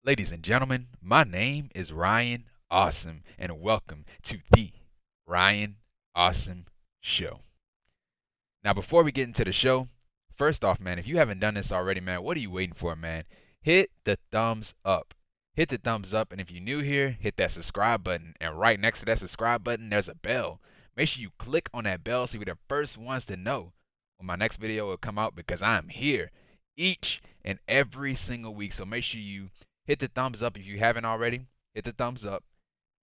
Ladies and gentlemen, my name is Ryan Awesome, and welcome to the Ryan Awesome Show. Now, before we get into the show, first off, man, if you haven't done this already, man, what are you waiting for, man? Hit the thumbs up. Hit the thumbs up, and if you're new here, hit that subscribe button. And right next to that subscribe button, there's a bell. Make sure you click on that bell so you're the first ones to know when my next video will come out because I'm here each and every single week. So make sure you hit the thumbs up if you haven't already. Hit the thumbs up.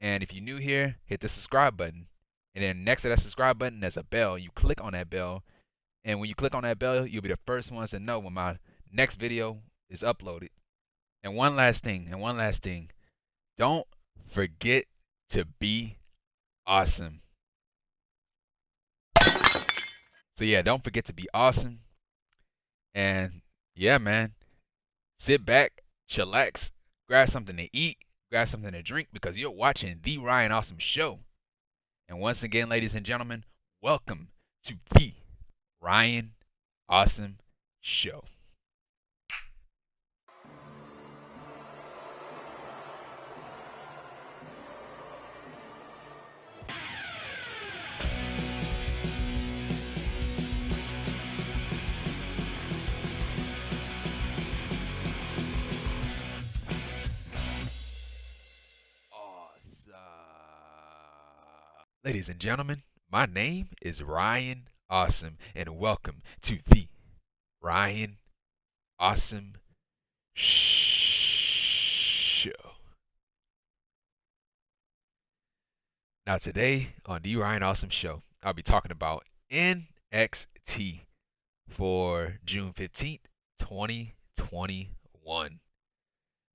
And if you're new here, hit the subscribe button. And then next to that subscribe button, there's a bell. You click on that bell. And when you click on that bell, you'll be the first ones to know when my next video is uploaded. And one last thing, don't forget to be awesome. So yeah, don't forget to be awesome. And yeah, man, sit back, chillax, grab something to eat, grab something to drink because you're watching the Ryan Awesome Show. And once again, ladies and gentlemen, welcome to the Ryan Awesome Show. Ladies and gentlemen, my name is Ryan Awesome, and welcome to the Ryan Awesome Show. Now today on the Ryan Awesome Show, I'll be talking about NXT for June 15th, 2021.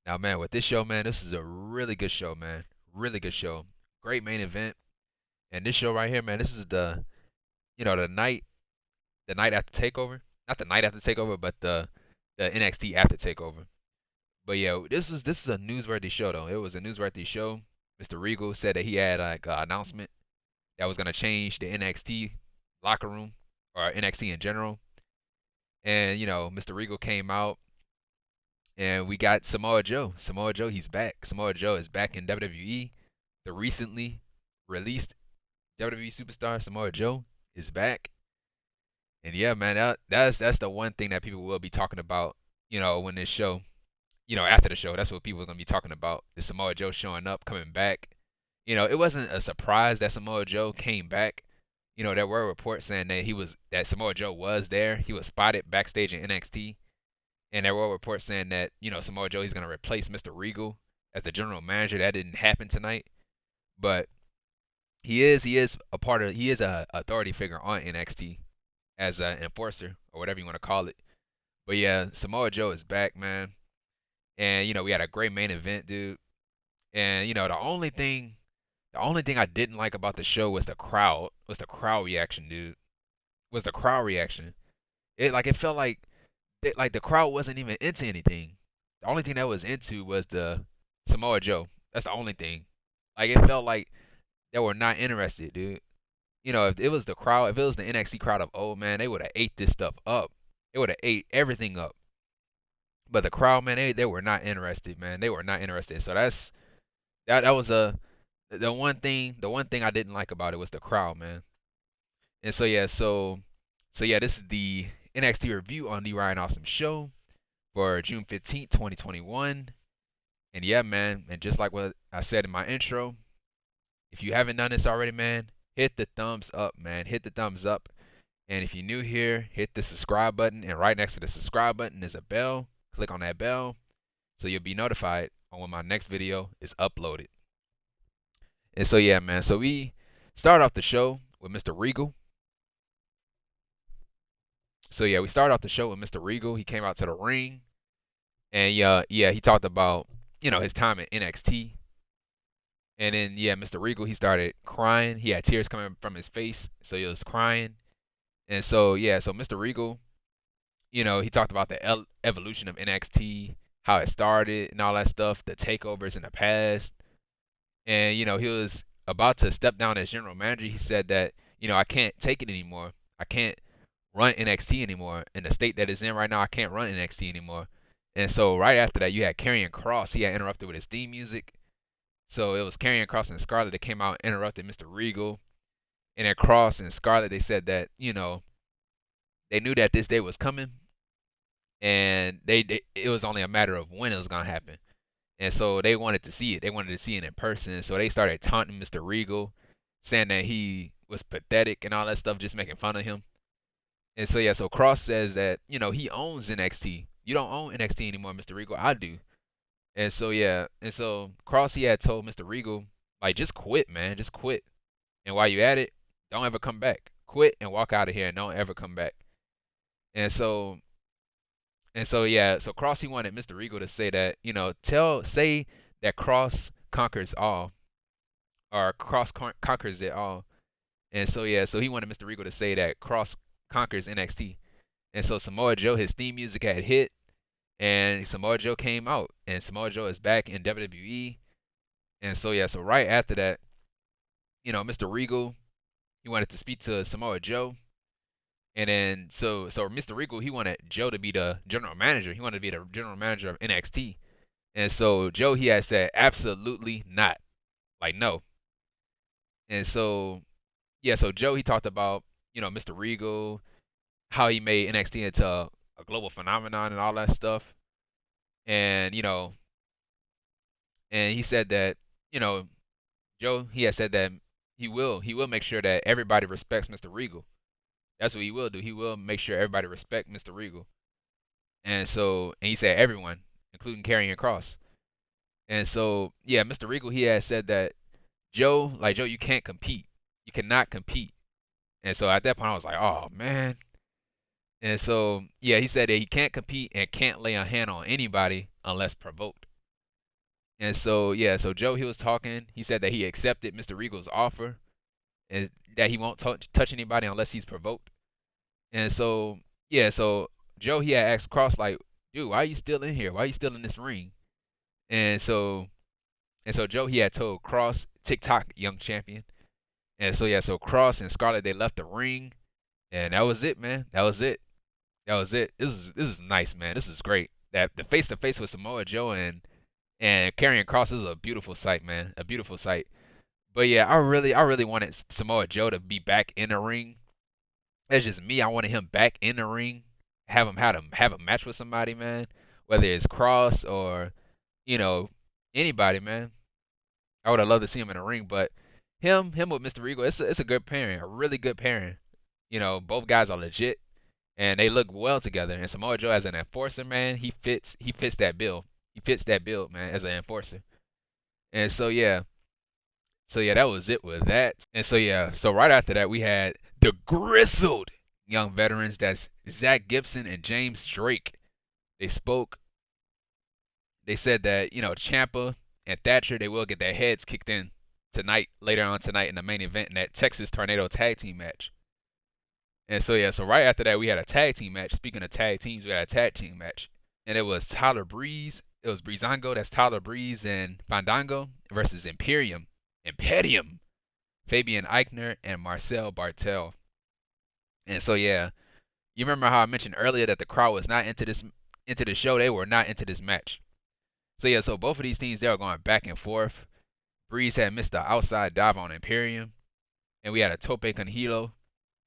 Now, man, with this show, man, this is a really good show, man. Really good show. Great main event. And this show right here, man, this is the night after Takeover. Not the night after Takeover, but the NXT after Takeover. But yeah, this is a newsworthy show though. It was a newsworthy show. Mr. Regal said that he had like an announcement that was gonna change the NXT locker room or NXT in general. And Mr. Regal came out, and we got Samoa Joe. Samoa Joe, he's back. Samoa Joe is back in WWE. The recently released WWE superstar Samoa Joe is back. And yeah, man, that's the one thing that people will be talking about, when this show, after the show, that's what people are going to be talking about, is Samoa Joe showing up, coming back. It wasn't a surprise that Samoa Joe came back. There were reports saying that Samoa Joe was there. He was spotted backstage in NXT. And there were reports saying that, Samoa Joe, he's going to replace Mr. Regal as the general manager. That didn't happen tonight. But he is a authority figure on NXT as an enforcer or whatever you want to call it. But yeah, Samoa Joe is back, man. And we had a great main event, dude. And the only thing I didn't like about the show was the crowd. Was the crowd reaction, dude. Was the crowd reaction. It felt like the crowd wasn't even into anything. The only thing that was into was the Samoa Joe. That's the only thing. Like it felt like they were not interested, dude. If it was the crowd, if it was the NXT crowd of old, man, they would have ate this stuff up. They would have ate everything up. But the crowd, man, they were not interested, man. They were not interested. So that was the one thing I didn't like about it was the crowd, man. And so yeah, this is the NXT review on the Ryan Awesome Show for June 15th, 2021. And yeah, man, and just like what I said in my intro, if you haven't done this already, man, hit the thumbs up, man. Hit the thumbs up. And if you're new here, hit the subscribe button. And right next to the subscribe button is a bell. Click on that bell so you'll be notified on when my next video is uploaded. And so, yeah, man. So we start off the show with Mr. Regal. So, yeah, we start off the show with Mr. Regal. He came out to the ring. And, yeah, he talked about, his time at NXT. And then, yeah, Mr. Regal, he started crying. He had tears coming from his face, so he was crying. And so, yeah, so Mr. Regal, he talked about the evolution of NXT, how it started and all that stuff, the takeovers in the past. And, he was about to step down as general manager. He said that, I can't take it anymore. I can't run NXT anymore. In the state that it's in right now, I can't run NXT anymore. And so right after that, you had Karrion Kross. He had interrupted with his theme music. So it was Karrion Kross and Scarlett that came out and interrupted Mr. Regal. And then Kross and Scarlett, they said that, they knew that this day was coming, and it was only a matter of when it was gonna happen. And so they wanted to see it. They wanted to see it in person. So they started taunting Mr. Regal, saying that he was pathetic and all that stuff, just making fun of him. And so yeah, so Kross says that, he owns NXT. You don't own NXT anymore, Mr. Regal. I do. And so yeah, and so Kross, he had told Mr. Regal, like, just quit, man, just quit. And while you at it, don't ever come back. Quit and walk out of here and don't ever come back. And so yeah, so Kross, he wanted Mr. Regal to say that, say that Kross conquers all, or Kross conquers it all. And so yeah, so he wanted Mr. Regal to say that Kross conquers NXT. And so Samoa Joe, his theme music had hit, and Samoa Joe came out, and Samoa Joe is back in WWE. And so yeah, so right after that, Mr. Regal, he wanted to speak to Samoa Joe. And then so Mr. Regal, he wanted Joe to be the general manager. He wanted to be the general manager of NXT. And so Joe, he had said absolutely not. Like, no. And so yeah, so Joe, he talked about, Mr. Regal, how he made NXT into a global phenomenon and all that stuff. And and he said that, Joe, he had said that he will make sure that everybody respects Mr. Regal. That's what he will do. He will make sure everybody respect Mr. Regal. And he said everyone, including Karrion Kross. And so yeah, Mr. Regal, he had said that Joe, you can't compete. You cannot compete. And so at that point I was like, oh man. And so yeah, he said that he can't compete and can't lay a hand on anybody unless provoked. And so yeah, so Joe, he was talking. He said that he accepted Mr. Regal's offer and that he won't touch anybody unless he's provoked. And so yeah, so Joe, he had asked Kross, like, dude, why are you still in here? Why are you still in this ring? And so Joe, he had told Kross, TikTok young champion. And so yeah, so Kross and Scarlett, they left the ring, and that was it, man. That was it. That was it. This is nice, man. This is great. That the face to face with Samoa Joe and Karrion Kross is a beautiful sight, man. A beautiful sight. But yeah, I really wanted Samoa Joe to be back in the ring. That's just me. I wanted him back in the ring. Have a match with somebody, man. Whether it's Kross or, you know, anybody, man. I would have loved to see him in the ring, but him with Mr. Regal, it's a good pairing, a really good pairing. Both guys are legit and they look well together. And Samoa Joe as an enforcer, man, he fits that bill. He fits that bill, man, as an enforcer. And so yeah, that was it with that. And so yeah, so right after that we had the Grizzled young veterans. That's Zack Gibson and James Drake. They spoke. They said that Ciampa and Thatcher, they will get their heads kicked in tonight, later on tonight in the main event in that Texas Tornado tag team match. And so yeah, so right after that we had a tag team match. Speaking of tag teams, we had a tag team match, and it was Tyler Breeze. It was Breezango. That's Tyler Breeze and Fandango versus Imperium. Fabian Aichner and Marcell Barthel. And so yeah, you remember how I mentioned earlier that the crowd was not into the show. They were not into this match. So yeah, so both of these teams, they were going back and forth. Breeze had missed the outside dive on Imperium, and we had a tope con hilo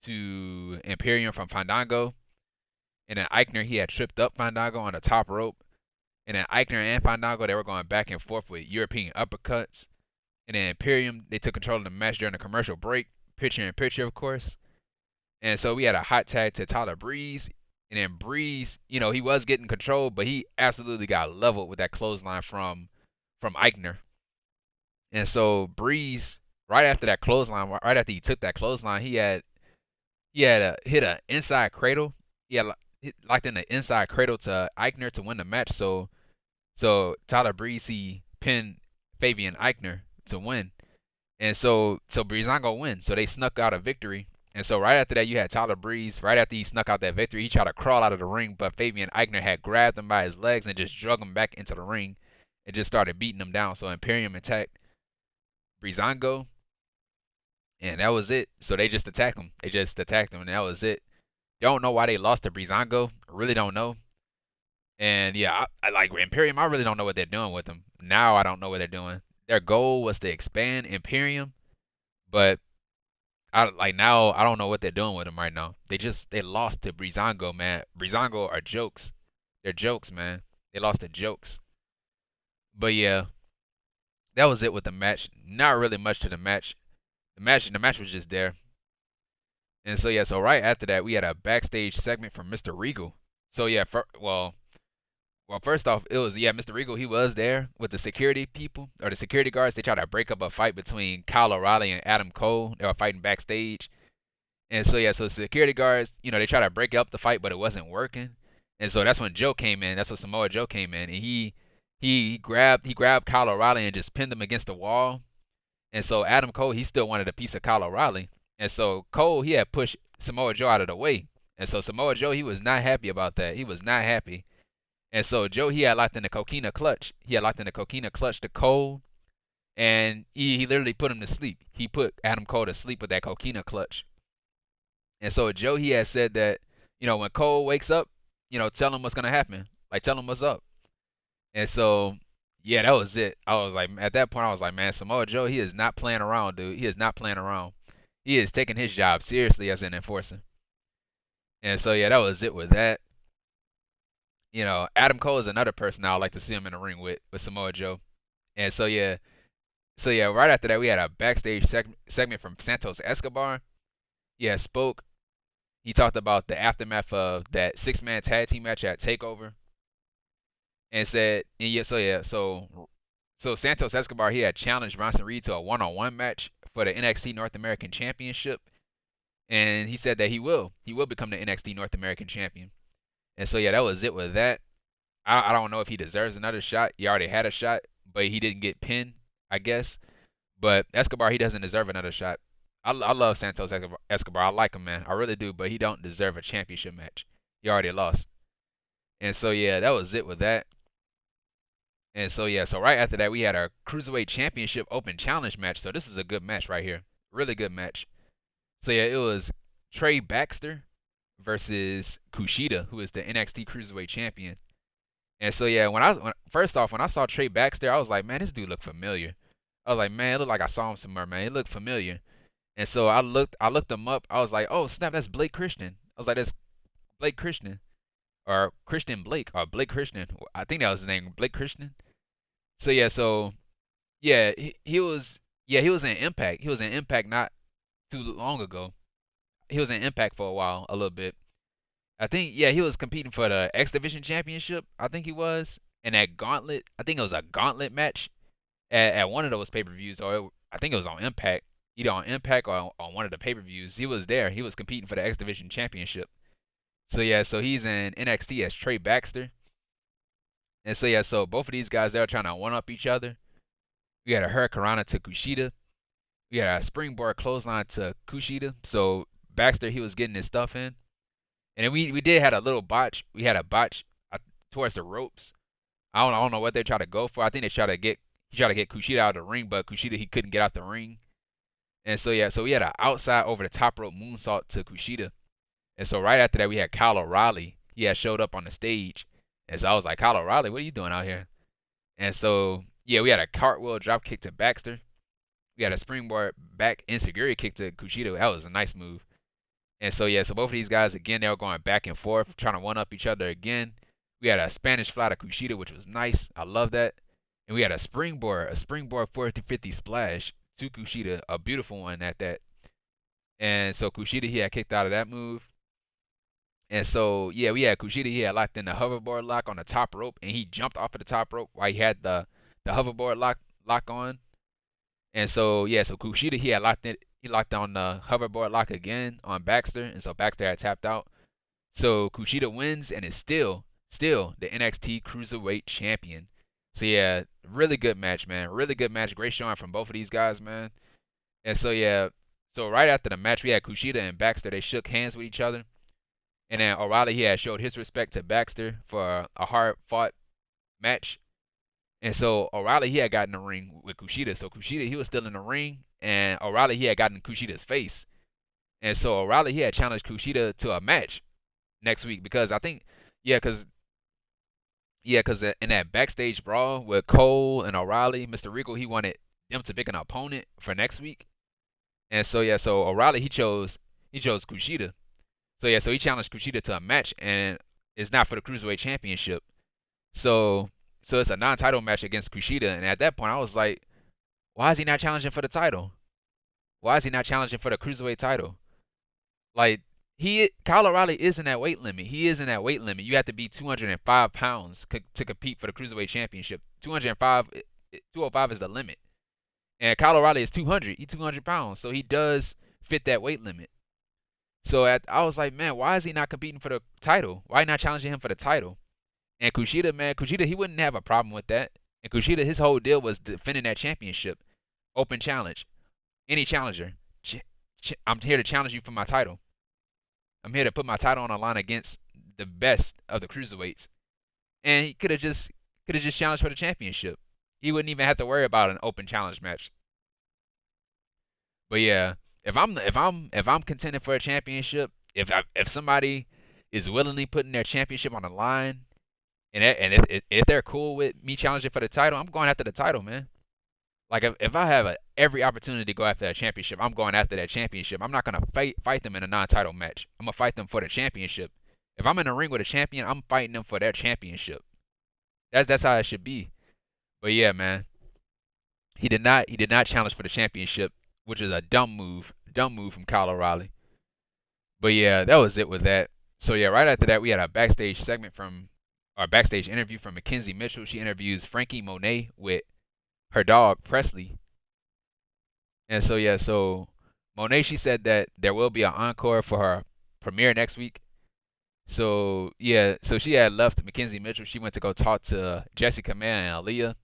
to Imperium from Fandango. And then Aichner, he had tripped up Fandango on the top rope. And then Aichner and Fandango, they were going back and forth with European uppercuts. And then Imperium, they took control of the match during the commercial break, picture in picture, of course. And so we had a hot tag to Tyler Breeze. And then Breeze, he was getting control, but he absolutely got leveled with that clothesline from Aichner. And so Breeze, right after that clothesline, right after he took that clothesline, he had hit an inside cradle. He had locked in the inside cradle to Aichner to win the match. So Tyler Breeze, he pinned Fabian Aichner to win. And so Breezango win. So they snuck out a victory. And so right after that, you had Tyler Breeze. Right after he snuck out that victory, he tried to crawl out of the ring, but Fabian Aichner had grabbed him by his legs and just drug him back into the ring and just started beating him down. So Imperium attacked Breezango, and that was it. So they just attacked him. And that was it. Don't know why they lost to Breezango. I really don't know. And yeah, I like Imperium. I really don't know what they're doing with them. Now I don't know what they're doing. Their goal was to expand Imperium, but I like now I don't know what they're doing with them right now. They lost to Breezango, man. Breezango are jokes. They're jokes, man. They lost to jokes. But yeah, that was it with the match. Not really much to the match. The match was just there. And so yeah, so right after that we had a backstage segment from Mr. Regal. So yeah, well, first off, it was Mr. Regal. He was there with the security people or the security guards. They tried to break up a fight between Kyle O'Reilly and Adam Cole. They were fighting backstage, and so yeah, so security guards, they tried to break up the fight, but it wasn't working. And so that's when Joe came in. That's when Samoa Joe came in, and he grabbed Kyle O'Reilly and just pinned him against the wall. And so Adam Cole, he still wanted a piece of Kyle O'Reilly, and so Cole, he had pushed Samoa Joe out of the way, and so Samoa Joe, he was not happy about that. He was not happy. And so Joe, he had locked in the coquina clutch. He had locked in the coquina clutch to Cole, and he literally put him to sleep. He put Adam Cole to sleep with that coquina clutch. And so Joe, he had said that, when Cole wakes up, tell him what's gonna happen. Like tell him what's up. And so, yeah, that was it. I was like, at that point, I was like, man, Samoa Joe, he is not playing around, dude. He is not playing around. He is taking his job seriously as an enforcer. And so, yeah, that was it with that. Adam Cole is another person I would like to see him in the ring with Samoa Joe. And so yeah, right after that we had a backstage segment from Santos Escobar. Yeah, spoke. He talked about the aftermath of that 6-man tag team match at Takeover, and said, and so Santos Escobar, he had challenged Bronson Reed to a one-on-one match for the NXT North American Championship, and he said that he will become the NXT North American Champion. And so yeah, that was it with that. I don't know if he deserves another shot. He already had a shot, but he didn't get pinned, I guess. But Escobar, he doesn't deserve another shot. I love Santos Escobar. I like him, man. I really do. But he don't deserve a championship match. He already lost. And so yeah, that was it with that. And so yeah, so right after that we had our Cruiserweight Championship Open Challenge match. So this is a good match right here. Really good match. So yeah, it was Trey Baxter versus Kushida, who is the NXT Cruiserweight Champion. And so yeah, first off, when I saw Trey Baxter, I was like, man, this dude looked familiar. I was like, man, it looked like I saw him somewhere, man. It looked familiar. And so I looked him up. I was like, oh snap, that's Blake Christian. I was like, that's Blake Christian or Christian Blake or Blake Christian. I think that was his name, Blake Christian. So yeah, he was in Impact. He was in Impact not too long ago. He was in Impact for a while, a little bit. I think he was competing for the X Division Championship. I think he was in that gauntlet. I think it was a gauntlet match at one of those pay-per-views, I think it was on Impact, either on Impact or on one of the pay-per-views. He was there. He was competing for the X Division Championship. So yeah, so he's in NXT as Trey Baxter. And so yeah, so both of these guys, they're trying to one up each other. We had a Hurricanrana to Kushida. We had a springboard clothesline to Kushida. So Baxter, he was getting his stuff in. And then we did had a little botch. We had a botch towards the ropes. I don't know what they try to go for. I think they he tried to get Kushida out of the ring, but Kushida, he couldn't get out the ring. And so yeah, so we had an outside over the top rope moonsault to Kushida. And so right after that we had Kyle O'Reilly. He had showed up on the stage. And so I was like, Kyle O'Reilly, what are you doing out here? And so yeah, we had a cartwheel drop kick to Baxter. We had a springboard back insecurity kick to Kushida. That was a nice move. And so yeah, so both of these guys again, they were going back and forth, trying to one up each other again. We had a Spanish fly to Kushida, which was nice. I love that. And we had a springboard 450 splash to Kushida, a beautiful one at that. And so Kushida, he had kicked out of that move. And so yeah, we had Kushida, he had locked in the hoverboard lock on the top rope, and he jumped off of the top rope while he had the hoverboard lock on. And so yeah, so Kushida, he had locked it. He locked on the hoverboard lock again on Baxter, and so Baxter had tapped out. So Kushida wins and is still the NXT Cruiserweight Champion. So yeah, really good match, man. Really good match. Great showing from both of these guys, man. And so yeah, so right after the match, we had Kushida and Baxter. They shook hands with each other. And then O'Reilly, he had showed his respect to Baxter for a hard-fought match. And so O'Reilly, he had gotten in the ring with Kushida. So Kushida, he was still in the ring, and O'Reilly, he had gotten in Kushida's face. And so O'Reilly, he had challenged Kushida to a match next week because I think, yeah, because Yeah, because in that backstage brawl with Cole and O'Reilly, Mr. Regal, he wanted them to pick an opponent for next week. And so yeah, so O'Reilly he chose Kushida. So yeah, so he challenged Kushida to a match, and it's not for the Cruiserweight Championship. So so it's a non-title match against Kushida, and at that point I was like, why is he not challenging for the title? Why is he not challenging for the Cruiserweight title? Like Kyle O'Reilly is in that weight limit. He is in that weight limit. You have to be 205 pounds to compete for the Cruiserweight Championship. 205, 205 is the limit. And Kyle O'Reilly is 200. He's 200 pounds, so he does fit that weight limit. So I was like, man, why is he not competing for the title? Why not challenging him for the title? And Kushida, man, Kushida, he wouldn't have a problem with that. And Kushida, his whole deal was defending that championship, open challenge, any challenger. I'm here to challenge you for my title. I'm here to put my title on the line against the best of the cruiserweights. And he could have just challenged for the championship. He wouldn't even have to worry about an open challenge match. But yeah, if I'm contending for a championship, if somebody is willingly putting their championship on the line, and if they're cool with me challenging for the title, I'm going after the title, man. Like if I have every opportunity to go after that championship, I'm going after that championship. I'm not gonna fight them in a non-title match. I'm gonna fight them for the championship. If I'm in a ring with a champion, I'm fighting them for their championship. That's how it should be. But yeah, man, he did not challenge for the championship, which is a dumb move from Kyle O'Reilly. But yeah, that was it with that. So yeah, right after that, we had a backstage segment from our backstage interview from McKenzie Mitchell. She interviews Frankie Monet with her dog Presley. And so yeah, so Monet, she said that there will be an encore for her premiere next week. So yeah, so she had left McKenzie Mitchell. She went to go talk to Jessica Mann and Aaliyah,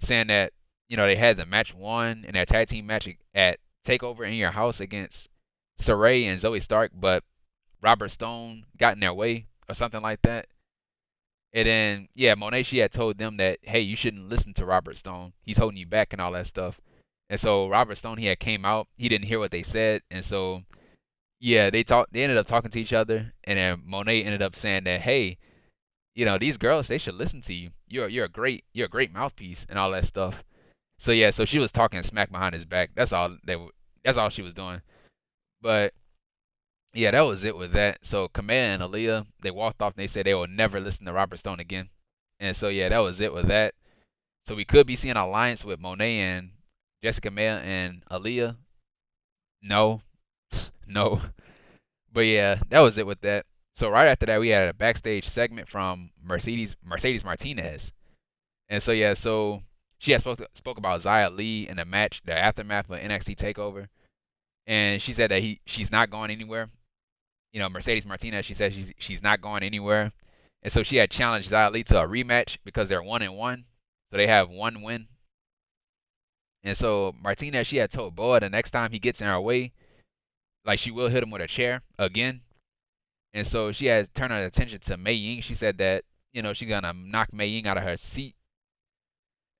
saying that they had the match won in that tag team match at Takeover in Your House against Saray and Zoe Stark, but Robert Stone got in their way or something like that. And then yeah, Monet, she had told them that, hey, you shouldn't listen to Robert Stone. He's holding you back and all that stuff. And so Robert Stone, he had came out. He didn't hear what they said, and so yeah, they ended up talking to each other, and then Monet ended up saying that, hey, these girls, they should listen to you. You're a great mouthpiece and all that stuff. So yeah, so she was talking smack behind his back. That's all she was doing. But yeah, that was it with that. So Kameha and Aaliyah, they walked off and they said they will never listen to Robert Stone again. And so yeah, that was it with that. So we could be seeing an alliance with Monet and Jessica Maya and Aaliyah. No, no. But yeah, that was it with that. So right after that, we had a backstage segment from Mercedes Martinez. And so yeah, so she had spoke about Xia Li in the match, the aftermath of NXT Takeover, and she said that she's not going anywhere. Mercedes Martinez, she said she's not going anywhere, and so she had challenged Xia Li to a rematch because they're 1-1, so they have one win. And so Martinez, she had told Boa the next time he gets in her way, like she will hit him with a chair again. And so she had turned her attention to Mei Ying. She said that she's gonna knock Mei Ying out of her seat.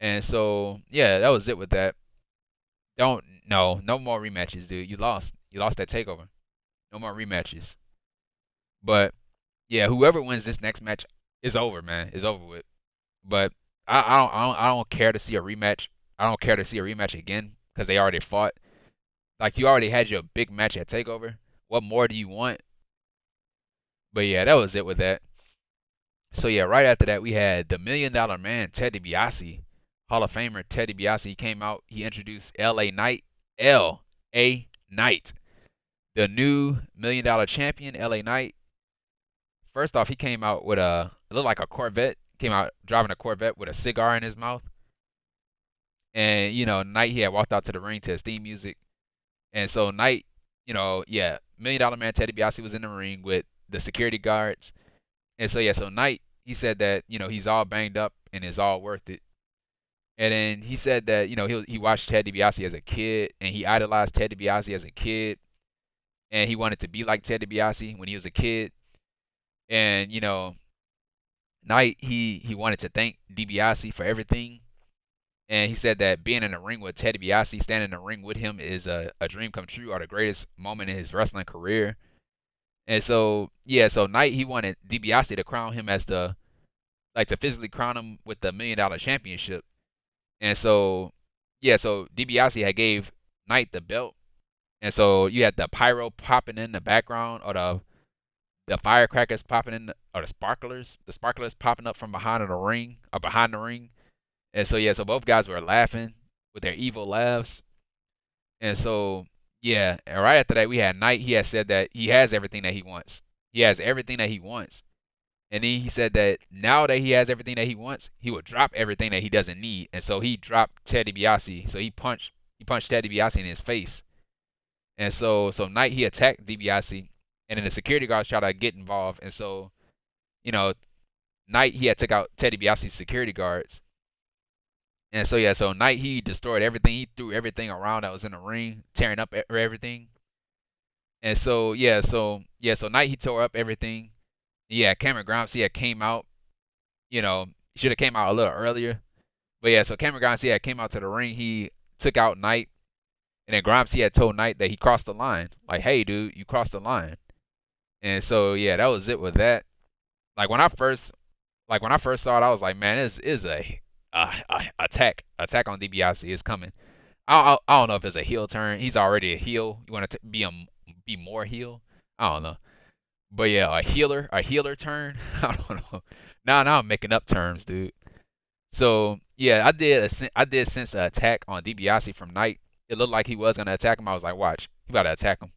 And so yeah, that was it with that. No more rematches, dude. You lost that takeover. No more rematches. But yeah, whoever wins this next match is over, man. It's over with. But I don't care to see a rematch. I don't care to see a rematch again because they already fought. Like you already had your big match at Takeover. What more do you want? But yeah, that was it with that. So yeah, right after that we had the $1 Million Man, Ted DiBiase, Hall of Famer Ted DiBiase. He came out. He introduced LA Knight, LA Knight, the new $1 Million champion, LA Knight. First off, he came out with it looked like a Corvette. Came out driving a Corvette with a cigar in his mouth. And Knight, he had walked out to the ring to his theme music. And so Knight, yeah, $1 Million Man Ted DiBiase was in the ring with the security guards. And so yeah, so Knight, he said that he's all banged up and it's all worth it. And then he said that he watched Ted DiBiase as a kid and he idolized Ted DiBiase as a kid, and he wanted to be like Ted DiBiase when he was a kid. And Knight, he wanted to thank DiBiase for everything. And he said that being in the ring with Ted DiBiase, standing in the ring with him, is a dream come true, or the greatest moment in his wrestling career. And so, yeah, so Knight, he wanted DiBiase to crown him as the like to physically crown him with the $1 million championship. And so yeah, so DiBiase had gave Knight the belt, and so you had the pyro popping in the background, or the firecrackers popping in, or the sparklers popping up from behind the ring, or behind the ring. And so yeah, so both guys were laughing with their evil laughs. And so yeah, and right after that we had Knight. He had said that he has everything that he wants. He has everything that he wants. And then he said that now that he has everything that he wants, he will drop everything that he doesn't need. And so he dropped Ted DiBiase. So he punched Ted DiBiase in his face. And so Knight, he attacked DiBiase, and then the security guards tried to get involved. And so, you know, Knight, he had took out Ted DiBiase's security guards. And so yeah, so Knight, he destroyed everything. He threw everything around that was in the ring, tearing up everything. And so so Knight, he tore up everything. Yeah, Cameron Grimes, he had came out. He should have came out a little earlier. But yeah, so Cameron Grimes, he had came out to the ring. He took out Knight, and then Grimes, he had told Knight that he crossed the line. Like, hey, dude, you crossed the line. And so yeah, that was it with that. Like when I first, saw it, I was like, man, this is a attack on DiBiase is coming. I don't know if it's a heel turn. He's already a heel. You want to be more heel? I don't know. But yeah, a healer turn. I don't know. Now I'm making up terms, dude. So yeah, I did sense an attack on DiBiase from Knight. It looked like he was gonna attack him. I was like, watch, he about to attack him.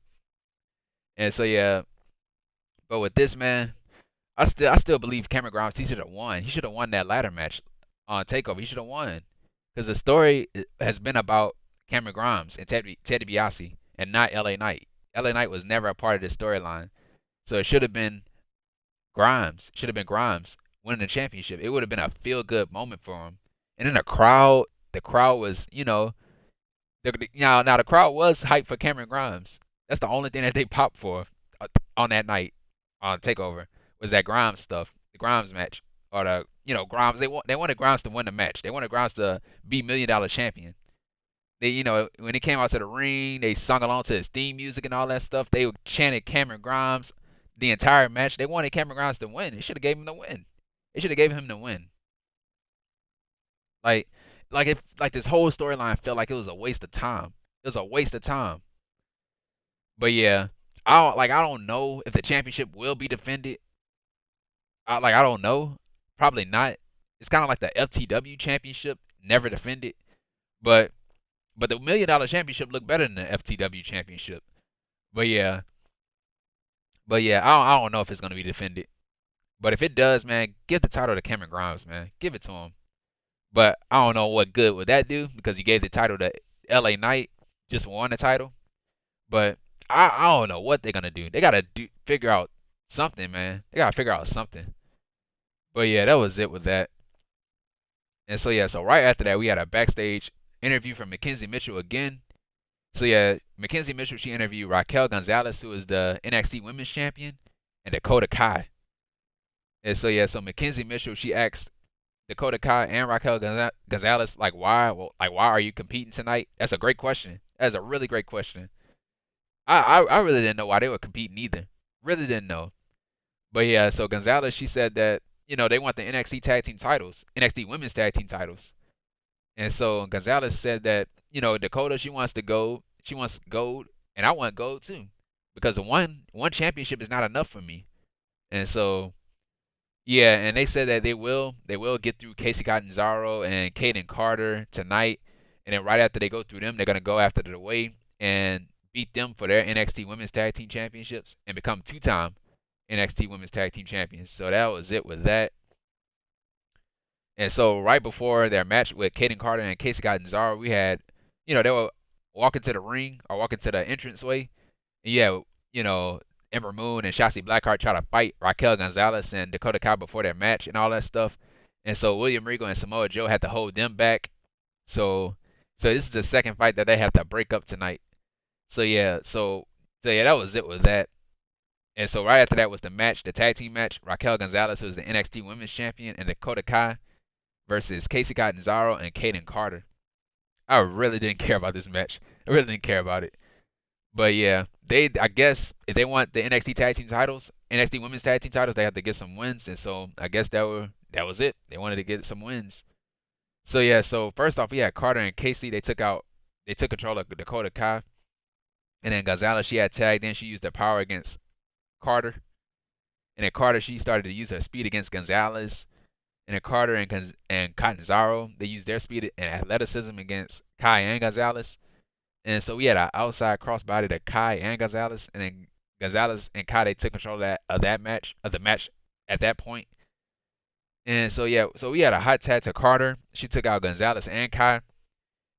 And so yeah, but with this, man, I still believe Cameron Grimes, he should have won. He should have won that ladder match on Takeover. He should have won because the story has been about Cameron Grimes and Ted DiBiase and not LA Knight. LA Knight was never a part of this storyline, so it should have been Grimes. Should have been Grimes winning the championship. It would have been a feel good moment for him. And then the crowd was, now the crowd was hyped for Cameron Grimes. That's the only thing that they popped for on that night on Takeover was that Grimes stuff, the Grimes match, or Grimes. They wanted Grimes to win the match. They wanted Grimes to be $1 million champion. They, when he came out to the ring, they sung along to his theme music and all that stuff. They chanted Cameron Grimes the entire match. They wanted Cameron Grimes to win. They should have gave him the win. They should have gave him the win. Like, if this whole storyline felt like it was a waste of time. It was a waste of time. But yeah, I don't know if the championship will be defended. I don't know. Probably not. It's kind of like the FTW championship, never defended. But the $1 million championship looked better than the FTW championship. But yeah, I don't know if it's gonna be defended. But if it does, man, give the title to Cameron Grimes, man. Give it to him. But I don't know what good would that do because you gave the title to LA Knight, just won the title. But I don't know what they're gonna do. They gotta figure out something, man. They gotta figure out something. But yeah, that was it with that. And so yeah, so right after that we had a backstage interview from McKenzie Mitchell again. So yeah, McKenzie Mitchell, she interviewed Raquel Gonzalez, who is the NXT Women's Champion, and Dakota Kai. And so yeah, so McKenzie Mitchell, she asked Dakota Kai and Raquel Gonzalez, like why are you competing tonight? That's a great question. That's a really great question. I really didn't know why they were competing either. Really didn't know. But yeah, so Gonzalez, she said that they want the NXT tag team titles, NXT Women's tag team titles. And so Gonzalez said that Dakota, she wants gold, and I want gold too, because one championship is not enough for me. And so yeah, and they said that they will get through Kacey Catanzaro and Kayden Carter tonight, and then right after they go through them, they're gonna go after the way and beat them for their NXT Women's Tag Team Championships and become two-time NXT Women's Tag Team Champions. So that was it with that. And so right before their match with Kayden Carter and Kacey Catanzaro, we had, they were walking to the ring or walking to the entranceway. And yeah, Ember Moon and Shotzi Blackheart try to fight Raquel Gonzalez and Dakota Kai before their match and all that stuff. And so William Regal and Samoa Joe had to hold them back. So this is the second fight that they have to break up tonight. So yeah, that was it with that. And so right after that was the match, the tag team match. Raquel Gonzalez, who's the NXT Women's Champion, and Dakota Kai versus Kacey Catanzaro and Kayden Carter. I really didn't care about this match. I guess if they want the NXT tag team titles, NXT Women's Tag Team titles, they had to get some wins, and so I guess that was it. They wanted to get some wins. So yeah, so first off, we had Carter and Kacey. They took control of Dakota Kai, and then Gonzalez, she had tagged in. She used her power against Carter, and then Carter, she started to use her speed against Gonzalez, and then Carter and Catanzaro, they used their speed and athleticism against Kai and Gonzalez. And so we had an outside crossbody to Kai and Gonzalez, and then Gonzalez and Kai, they took control of the match at that point. And so yeah, so we had a hot tag to Carter. She took out Gonzalez and Kai.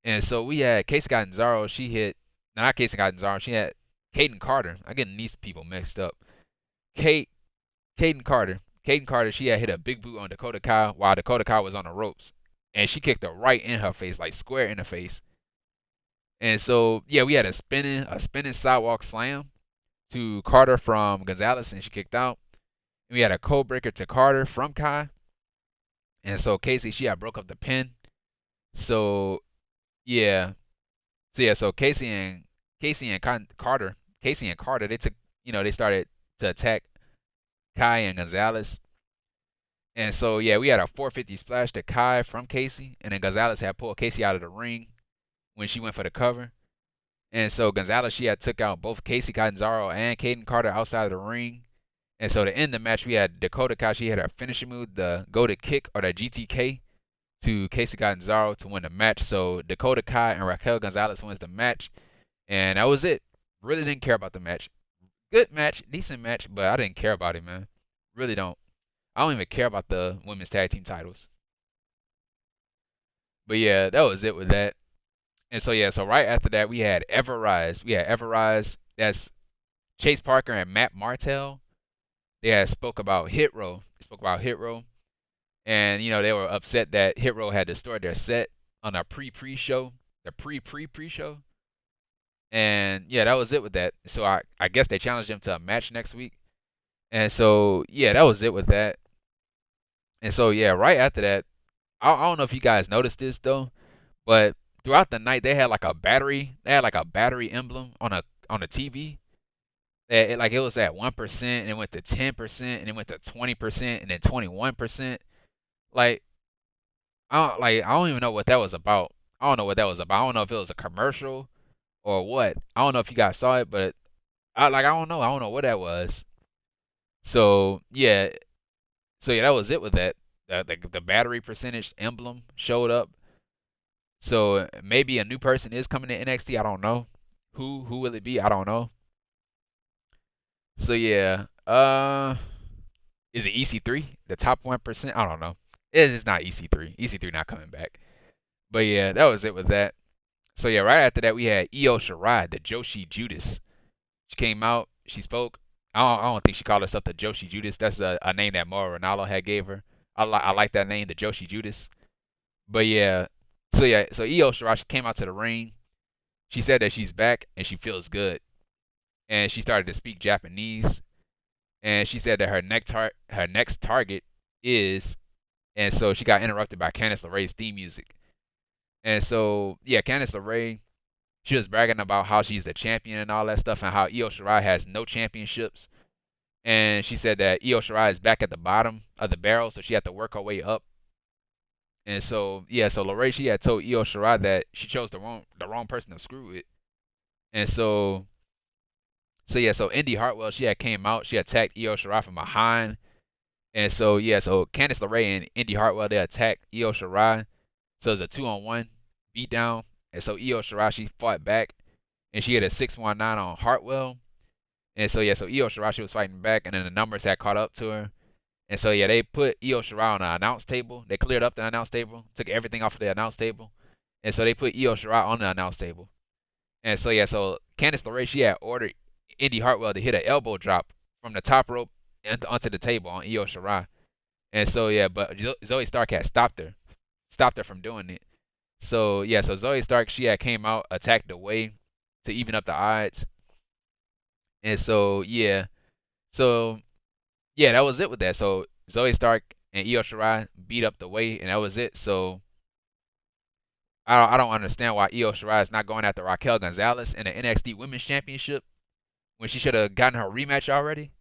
And so we had Case Catanzaro. She hit not Case Catanzaro. She had Kayden Carter. I'm getting these people mixed up. Kate Kayden Carter. Kayden Carter. She had hit a big boot on Dakota Kai while Dakota Kai was on the ropes, and she kicked her right in her face, like square in the face. And so yeah, we had a spinning sidewalk slam to Carter from Gonzalez, and she kicked out. And we had a code breaker to Carter from Kai. And so Kacey, she had broke up the pin. So yeah, so Kacey and Carter, they took, they started to attack Kai and Gonzalez. And so yeah, we had a 450 splash to Kai from Kacey, and then Gonzalez had pulled Kacey out of the ring when she went for the cover. And so Gonzalez, she had took out both Cacey Catanzaro and Kayden Carter outside of the ring. And so to end the match, we had Dakota Kai. She had her finishing move, the go-to kick or the GTK to Cacey Catanzaro to win the match. So Dakota Kai and Raquel Gonzalez wins the match. And that was it. Really didn't care about the match. Good match, decent match, but I didn't care about it, man. Really don't. I don't even care about the women's tag team titles. But yeah, that was it with that. And so yeah, so right after that, we had Ever Rise. That's Chase Parker and Matt Martell. They had spoke about Hit Row. And they were upset that Hit Row had destroyed their set on a pre-show, the pre-show. And yeah, that was it with that. So I guess they challenged them to a match next week. And so yeah, that was it with that. And so yeah, right after that, I don't know if you guys noticed this though, but throughout the night they had like a battery. They had like a battery emblem on the TV. It was at 1%, and it went to 10%, and it went to 20%, and then 21%. Like I don't even know what that was about. I don't know what that was about. I don't know if it was a commercial or what. I don't know if you guys saw it, but I don't know. I don't know what that was. So yeah, that was it with that. The battery percentage emblem showed up. So maybe a new person is coming to NXT. I don't know. Who will it be? I don't know. So yeah, is it EC3? The top 1%? I don't know. It's not EC3. EC3 not coming back. But yeah, that was it with that. So yeah, right after that we had Io Shirai, the Joshi Judas. She came out. She spoke. I don't think she called herself the Joshi Judas. That's a name that Mauro Ranallo had gave her. I like that name, the Joshi Judas. But yeah, so Io Shirai, she came out to the ring. She said that she's back and she feels good. And she started to speak Japanese. And she said that her next target is, and so she got interrupted by Candice LeRae's theme music. And so yeah, Candice LeRae, she was bragging about how she's the champion and all that stuff, and how Io Shirai has no championships. And she said that Io Shirai is back at the bottom of the barrel, so she had to work her way up. And so yeah, so LeRae, she had told Io Shirai that she chose the wrong person to screw with. And so yeah, so Indy Hartwell, she had came out, she attacked Io Shirai from behind. And so yeah, so Candice LeRae and Indy Hartwell, they attacked Io Shirai. So it's a 2-on-1 beatdown. And so Io Shirai, she fought back, and she hit a 619 on Hartwell. And so yeah, so Io Shirai, she was fighting back, and then the numbers had caught up to her. And so yeah, they put Io Shirai on the announce table. They cleared up the announce table, took everything off of the announce table, and so they put Io Shirai on the announce table. And so yeah, so Candice LeRae, she had ordered Indy Hartwell to hit an elbow drop from the top rope onto the table on Io Shirai. And so yeah, but Zoe Stark had stopped her from doing it. So yeah, so Zoe Stark, she had came out, attacked the way to even up the odds. And so yeah, that was it with that. So Zoe Stark and Io Shirai beat up the way, and that was it. So I don't understand why Io Shirai is not going after Raquel Gonzalez in the NXT Women's Championship when she should have gotten her rematch already.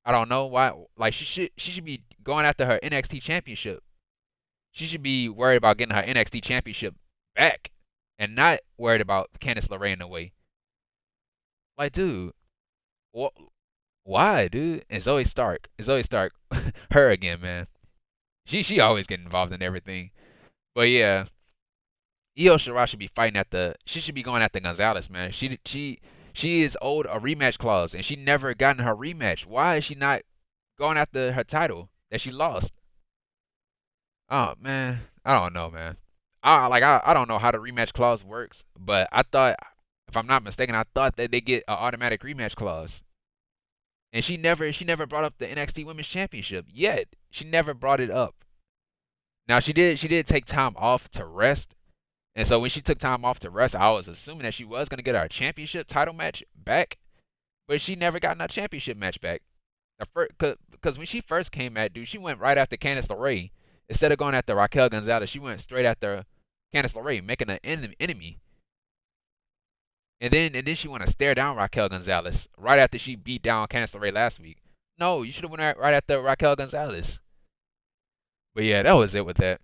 I don't know why. Like she should be going after her NXT championship. She should be worried about getting her NXT championship back, and not worried about Candice LeRae in the way. Like, dude, what? Why, dude? And Zoe Stark. Zoe Stark, her again, man. She always getting involved in everything. But yeah, Io Shirai should be fighting at the. She should be going at the Gonzalez, man. She is owed a rematch clause, and she never gotten her rematch. Why is she not going after her title that she lost? Oh man, I don't know, man. I don't know how the rematch clause works, but I thought, if I'm not mistaken, I thought that they get an automatic rematch clause. And she never brought up the NXT Women's Championship yet. She never brought it up. Now she did take time off to rest. And so when she took time off to rest, I was assuming that she was gonna get her championship title match back, but she never got that championship match back. Because when she first came at dude, she went right after Candice LeRae. Instead of going after Raquel Gonzalez, she went straight after Candice LeRae, making an enemy. And then she want to stare down Raquel Gonzalez right after she beat down Candice LeRae last week. No, you should have went right after Raquel Gonzalez. But yeah, that was it with that.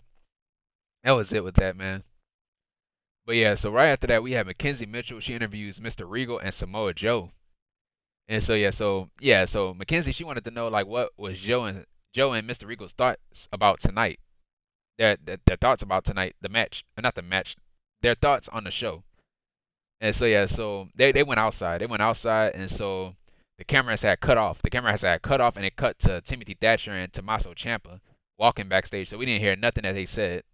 That was it with that, man. But yeah, so right after that we had McKenzie Mitchell. She interviews Mr. Regal and Samoa Joe. And so McKenzie, she wanted to know like what was Joe and Mr. Regal's thoughts about tonight. Their thoughts about tonight, the match, not the match, their thoughts on the show. And so yeah, so they went outside. They went outside, and so the cameras had cut off. The camera had cut off, and it cut to Timothy Thatcher and Tommaso Ciampa walking backstage. So we didn't hear nothing that they said.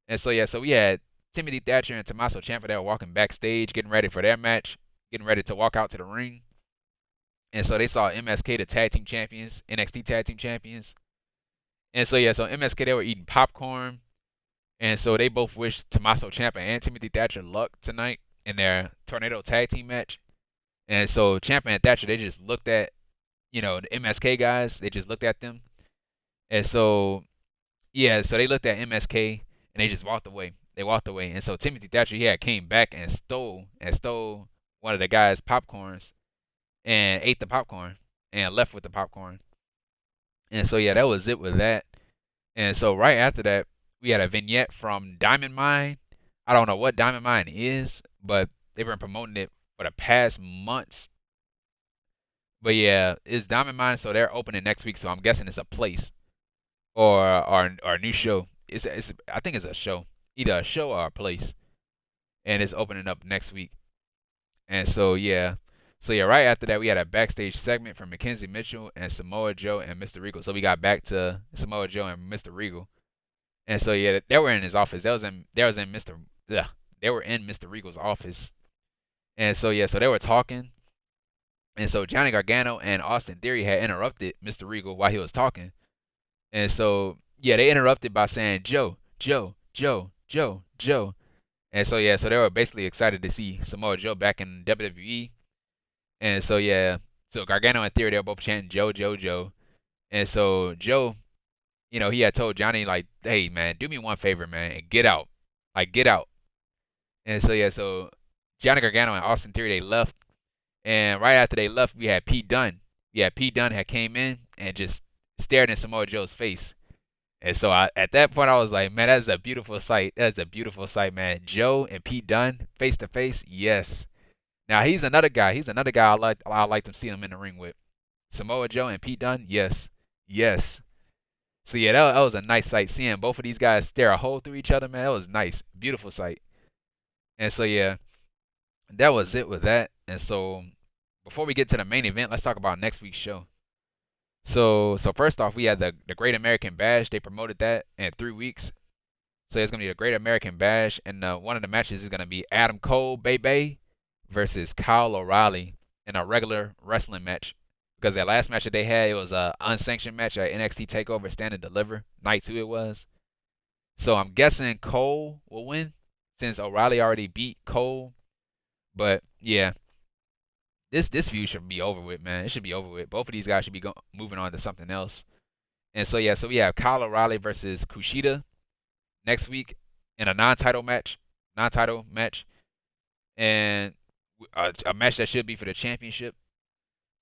And so yeah, so we had Timothy Thatcher and Tommaso Ciampa that were walking backstage, getting ready for their match, getting ready to walk out to the ring. And so they saw MSK, the tag team champions, NXT tag team champions. And so yeah, so MSK, they were eating popcorn, and so they both wished Tommaso Ciampa and Timothy Thatcher luck tonight in their Tornado tag team match. And so Ciampa and Thatcher, they just looked at, the MSK guys. They just looked at them. And so yeah, so they looked at MSK and they just walked away. They walked away. And so Timothy Thatcher, he had came back and stole one of the guys' popcorns and ate the popcorn and left with the popcorn. And so yeah, that was it with that. And so right after that, we had a vignette from Diamond Mine. I don't know what Diamond Mine is, but they've been promoting it for the past months. But yeah, it's Diamond Mine, so they're opening next week. So I'm guessing it's a place or a new show. It's I think it's a show, either a show or a place, and it's opening up next week. And so yeah, right after that we had a backstage segment from McKenzie Mitchell and Samoa Joe and Mr. Regal. So we got back to Samoa Joe and Mr. Regal. And so yeah, they were in his office. They were in Mr. Regal's office. And so yeah, so they were talking. And so Johnny Gargano and Austin Theory had interrupted Mr. Regal while he was talking. And so yeah, they interrupted by saying Joe, Joe, Joe, Joe, Joe. And so yeah, so they were basically excited to see Samoa Joe back in WWE. And so yeah, so Gargano and Theory, they were both chanting Joe, Joe, Joe. And so Joe, he had told Johnny like, "Hey man, do me one favor, man, and get out, like get out." And so yeah, so Johnny Gargano and Austin Theory, they left, and right after they left, we had Pete Dunne. Yeah, Pete Dunne had came in and just stared in Samoa Joe's face. And so at that point, I was like, man, that's a beautiful sight. That's a beautiful sight, man. Joe and Pete Dunne face to face, yes. Now he's another guy. He's another guy I like to see him in the ring with. Samoa Joe and Pete Dunne, yes, yes. So yeah, that was a nice sight seeing both of these guys stare a hole through each other, man. That was nice, beautiful sight. And so yeah, that was it with that. And so before we get to the main event, let's talk about next week's show. So first off, we had the Great American Bash. They promoted that in 3 weeks. So it's gonna be the Great American Bash, and one of the matches is gonna be Adam Cole, Bay versus Kyle O'Reilly in a regular wrestling match. Because that last match that they had, it was a unsanctioned match at NXT Takeover Stand and Deliver. Night 2 it was. So I'm guessing Cole will win since O'Reilly already beat Cole. But yeah, this feud should be over with, man. It should be over with. Both of these guys should be moving on to something else. And so yeah, so we have Kyle O'Reilly versus Kushida next week in a non-title match, and a match that should be for the championship.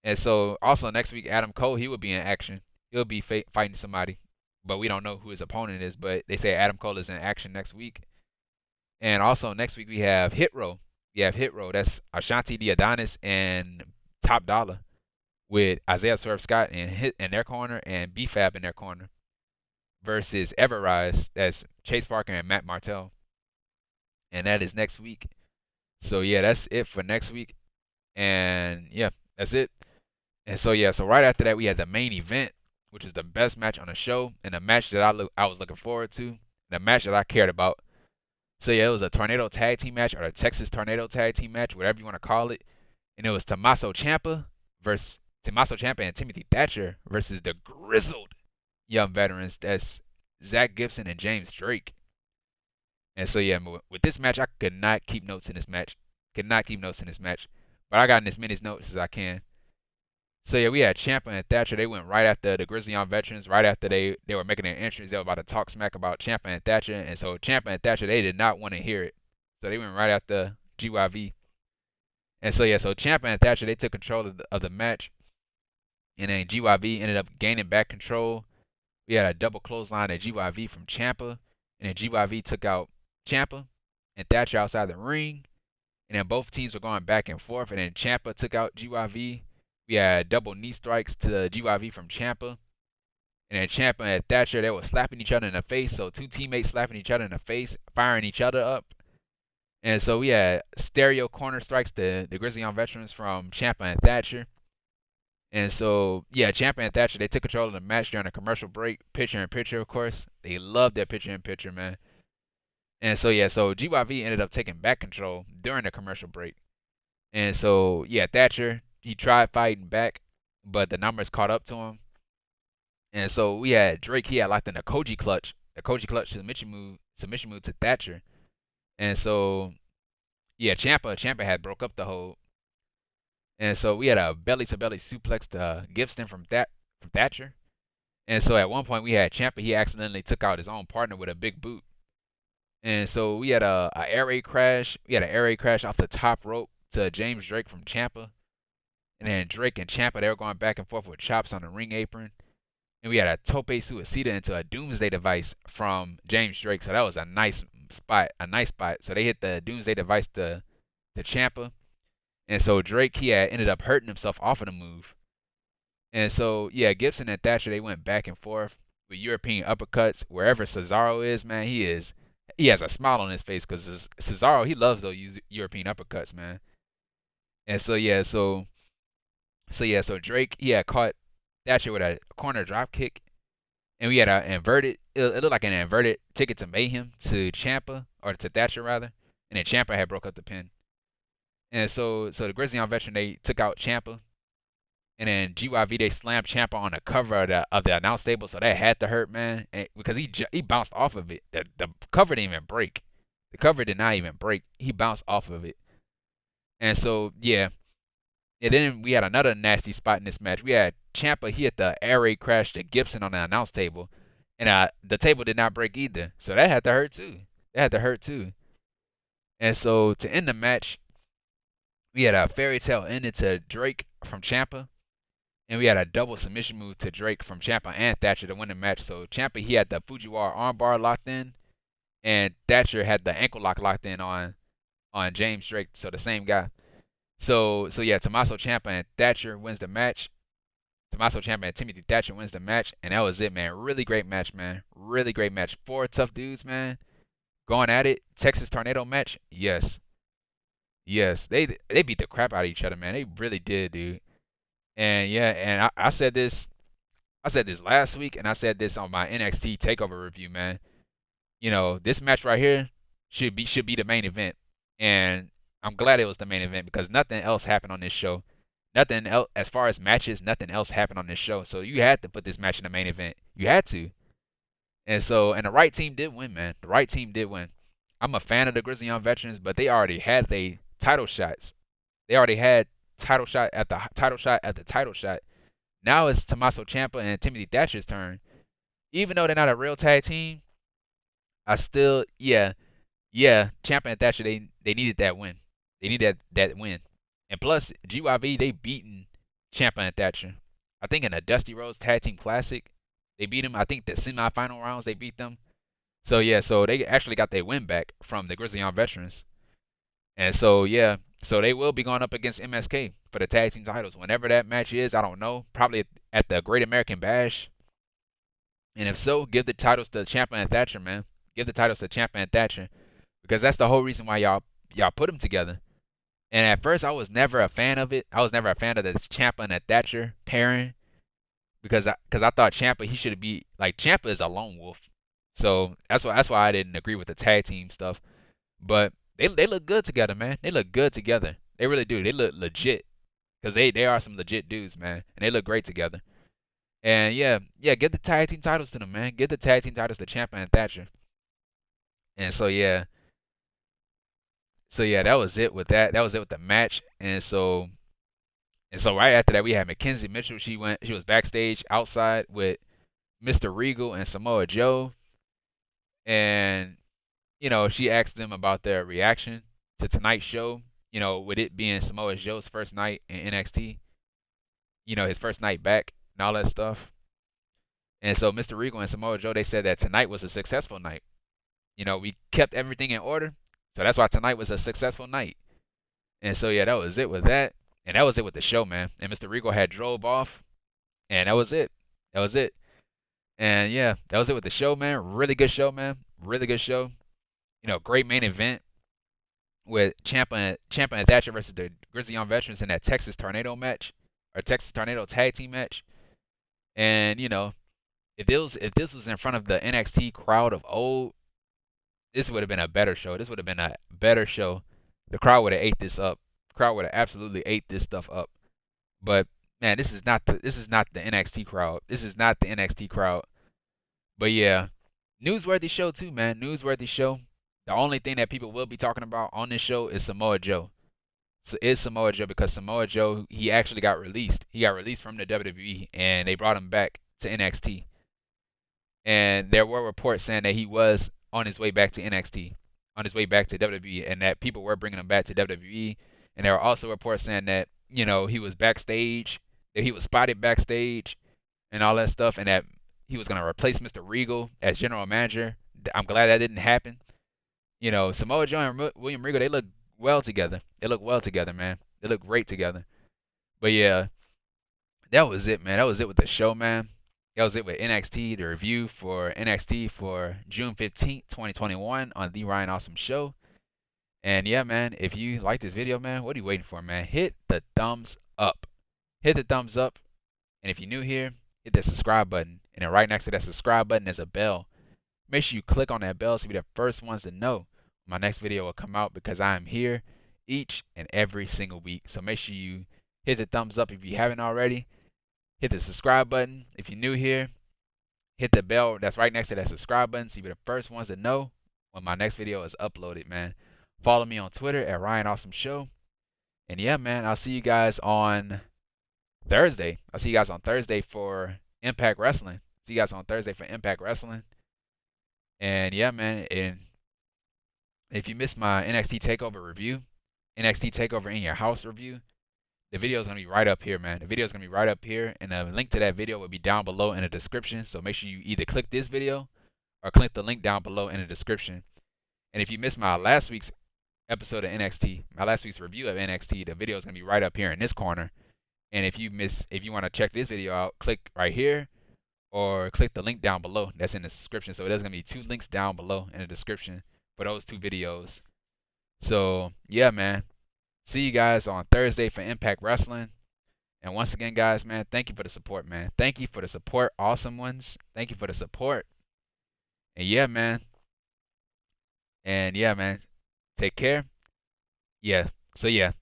And so also next week, Adam Cole, he will be in action. He'll be fighting somebody, but we don't know who his opponent is. But they say Adam Cole is in action next week. And also next week we have Hit Row. We have Hit Row. That's Ashanti the Adonis and Top Dollar with Isaiah Swerve Scott in their corner and B-Fab in their corner versus Everrise. That's Chase Parker and Matt Martell. And that is next week. So yeah, that's it for next week. And yeah, that's it. And so yeah, so right after that we had the main event, which is the best match on the show and a match that I was looking forward to, the match that I cared about. So yeah, it was a Tornado Tag Team match or a Texas Tornado Tag Team match, whatever you want to call it. And it was Tommaso Ciampa and Timothy Thatcher versus the Grizzled young veterans. That's Zack Gibson and James Drake. And so yeah, with this match, I could not keep notes in this match. Could not keep notes in this match. But I got in as many notes as I can. So yeah, we had Ciampa and Thatcher. They went right after the Grizzly Young veterans. Right after they were making their entrance, they were about to talk smack about Ciampa and Thatcher. And so Ciampa and Thatcher, they did not want to hear it. So they went right after GYV. And so yeah, so Ciampa and Thatcher, they took control of the match. And then GYV ended up gaining back control. We had a double clothesline at GYV from Ciampa. And then GYV took out Ciampa and Thatcher outside the ring. And then both teams were going back and forth. And then Ciampa took out GYV. We had double knee strikes to GYV from Ciampa. And then Ciampa and Thatcher, they were slapping each other in the face. So two teammates slapping each other in the face, firing each other up. And so we had stereo corner strikes to the Grizzly Young veterans from Ciampa and Thatcher. And so, yeah, Ciampa and Thatcher, they took control of the match during a commercial break. Picture in picture, of course. They loved their picture in picture, man. And so, yeah, so GYV ended up taking back control during the commercial break. And so, yeah, Thatcher, he tried fighting back, but the numbers caught up to him. And so we had Drake, he had locked in the Koji clutch submission move to Thatcher. And so, yeah, Ciampa had broke up the hold. And so we had a belly-to-belly suplex to Gibson from Thatcher. And so at one point we had Ciampa, he accidentally took out his own partner with a big boot. And so we had a air raid crash. We had an air raid crash off the top rope to James Drake from Ciampa. And then Drake and Ciampa, they were going back and forth with chops on the ring apron. And we had a tope suicida into a doomsday device from James Drake. So that was a nice spot. So they hit the doomsday device to Ciampa. And so Drake, he had ended up hurting himself off of the move. And so, yeah, Gibson and Thatcher, they went back and forth with European uppercuts. Wherever Cesaro is, man, he has a smile on his face because Cesaro, he loves those European uppercuts, man. And so, yeah, so Drake, he had caught Thatcher with a corner drop kick. And we had it looked like an inverted ticket to Mayhem to Ciampa, or to Thatcher rather. And then Ciampa had broke up the pin. And so the Grizzly Young veteran, they took out Ciampa. And then GYV, they slammed Ciampa on the cover of the announce table, so that had to hurt, man, because he bounced off of it. The cover didn't even break. The cover did not even break. He bounced off of it. And so, yeah. And then we had another nasty spot in this match. We had Ciampa, he had the air raid crash to Gibson on the announce table. And the table did not break either. So that had to hurt too. And so to end the match, we had a fairy tale ending to Drake from Ciampa. And we had a double submission move to Drake from Ciampa and Thatcher to win the match. So Ciampa, he had the Fujiwara armbar locked in. And Thatcher had the ankle lock locked in on James Drake. So the same guy. So yeah, Tommaso Ciampa and Thatcher wins the match. Tommaso Ciampa and Timothy Thatcher wins the match. And that was it, man. Really great match, man. Really great match. 4 tough dudes, man. Going at it. Texas Tornado match. Yes. They beat the crap out of each other, man. They really did, dude. And yeah, and I said this last week, and I said this on my NXT Takeover review, man. You know, this match right here should be the main event, and I'm glad it was the main event because nothing else happened on this show. Nothing else as far as matches, nothing else happened on this show. So you had to put this match in the main event. You had to. And the right team did win, man. The right team did win. I'm a fan of the Grizzly Young veterans, but they already had their title shots. They already had title shot at the title shot. Now it's Tommaso Ciampa and Timothy Thatcher's turn. Even though they're not a real tag team, I still Ciampa and Thatcher, they needed that win. They needed that win. And plus GYV, they beaten Ciampa and Thatcher. I think in a Dusty Rhodes Tag Team Classic, they beat them. I think the semifinal rounds they beat them. So yeah, so they actually got their win back from the Grizzled Young Veterans. And so yeah, so they will be going up against MSK for the tag team titles. Whenever that match is, I don't know. Probably at the Great American Bash. And if so, give the titles to Ciampa and Thatcher, man. Give the titles to Ciampa and Thatcher because that's the whole reason why y'all put them together. And at first, I was never a fan of it. I was never a fan of the Ciampa and the Thatcher pairing because I thought Ciampa he should be like Ciampa is a lone wolf. So that's why I didn't agree with the tag team stuff. But they look good together, man. They look good together. They really do. They look legit because they are some legit dudes, man, and they look great together. And yeah, give the tag team titles to them, man. Give the tag team titles to Ciampa and Thatcher. And so yeah, that was it with that. That was it with the match. And so right after that we had McKenzie Mitchell. She was backstage outside with Mr. Regal and Samoa Joe. And she asked them about their reaction to tonight's show, with it being Samoa Joe's first night in NXT, his first night back and all that stuff. And so Mr. Regal and Samoa Joe, they said that tonight was a successful night. We kept everything in order. So that's why tonight was a successful night. And so yeah, that was it with that. And that was it with the show, man. And Mr. Regal had drove off. And that was it. That was it. And yeah, that was it with the show, man. Really good show, man. Really good show. Great main event with Ciampa and Thatcher versus the Grizzled Young Veterans in that Texas Tornado match or Texas Tornado tag team match. And if this was in front of the NXT crowd of old, this would have been a better show. This would have been a better show. The crowd would have ate this up. The crowd would have absolutely ate this stuff up. But man, this is not the NXT crowd. This is not the NXT crowd. But yeah, newsworthy show too, man. Newsworthy show. The only thing that people will be talking about on this show is Samoa Joe. So it's Samoa Joe because Samoa Joe, he actually got released. He got released from the WWE and they brought him back to NXT. And there were reports saying that he was on his way back to NXT, on his way back to WWE, and that people were bringing him back to WWE. And there were also reports saying that he was backstage, that he was spotted backstage, and all that stuff, and that he was gonna replace Mr. Regal as general manager. I'm glad that didn't happen. Samoa Joe and William Regal, they look well together. They look well together, man. They look great together. But yeah, that was it, man. That was it with the show, man. That was it with NXT, the review for NXT for June 15th, 2021 on The Ryan Awesome Show. And yeah, man, if you like this video, man, what are you waiting for, man? Hit the thumbs up. Hit the thumbs up. And if you're new here, hit that subscribe button. And then right next to that subscribe button is a bell. Make sure you click on that bell so you'll be the first ones to know my next video will come out because I am here each and every single week. So make sure you hit the thumbs up if you haven't already. Hit the subscribe button if you're new here. Hit the bell that's right next to that subscribe button so you'll be the first ones to know when my next video is uploaded, man. Follow me on Twitter at Ryan Awesome Show. And yeah, man, I'll see you guys on Thursday. I'll see you guys on Thursday for Impact Wrestling. See you guys on Thursday for Impact Wrestling. And yeah, man, and if you missed my NXT TakeOver review, NXT TakeOver in Your House review, the video is going to be right up here, man. The video is going to be right up here, and the link to that video will be down below in the description. So make sure you either click this video or click the link down below in the description. And if you missed my last week's episode of NXT, my last week's review of NXT, the video is going to be right up here in this corner. And if you want to check this video out, click right here or click the link down below that's in the description. So there's going to be 2 links down below in the description for those 2 videos. So yeah, man, see you guys on Thursday for Impact Wrestling. And once again, guys, man, thank you for the support, man. Thank you for the support, awesome ones. Thank you for the support. And yeah, man, take care. So yeah,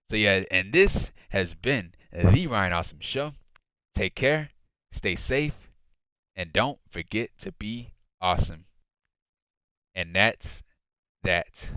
and this has been The Ryan Awesome Show. Take care, stay safe, and don't forget to be awesome. And that's that.